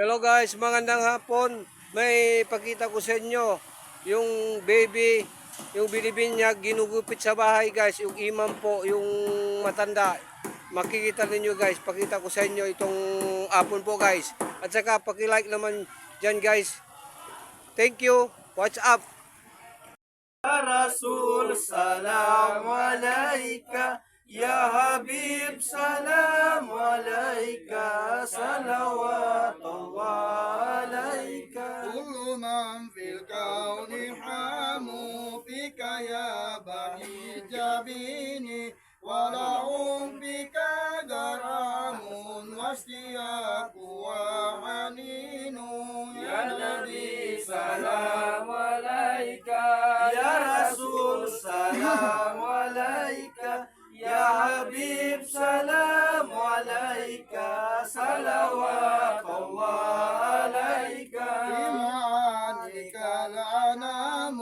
Hello guys, magandang hapon. May pakita ko sa inyo yung baby, yung bilibin niya ginugupit sa bahay guys. Yung imam po, yung matanda. Makikita ninyo guys, pakita ko sa inyo itong hapon po guys. At saka paki-like naman dyan guys. Thank you. What's up? Ya Rasul salam alaika, Ya Habib salam alaika, salawatullah alaika. كل من في الكون حاموا فيك يا بني جبيني، ولهم بك غرام واشتياق وحنين. Ya Nabi salam alaika, Ya Rasul salam alaika, Ya Habib salam alaika, salawatullah alaika. بمعانيك الأنام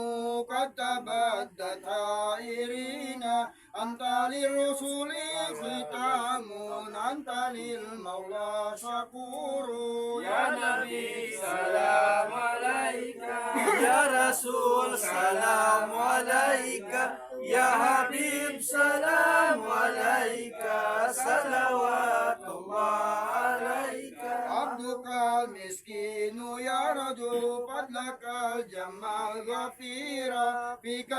قد تبدت حائرين، أنت للرسل ختام، أنت للمولى شكور. Ya Nabi salam alaika, Ya Rasul salam alaika, Ya Habib salam alaika, salawatullah alaika. عبدك المسكين يرجو فضلك الجمال غفيرا، فيك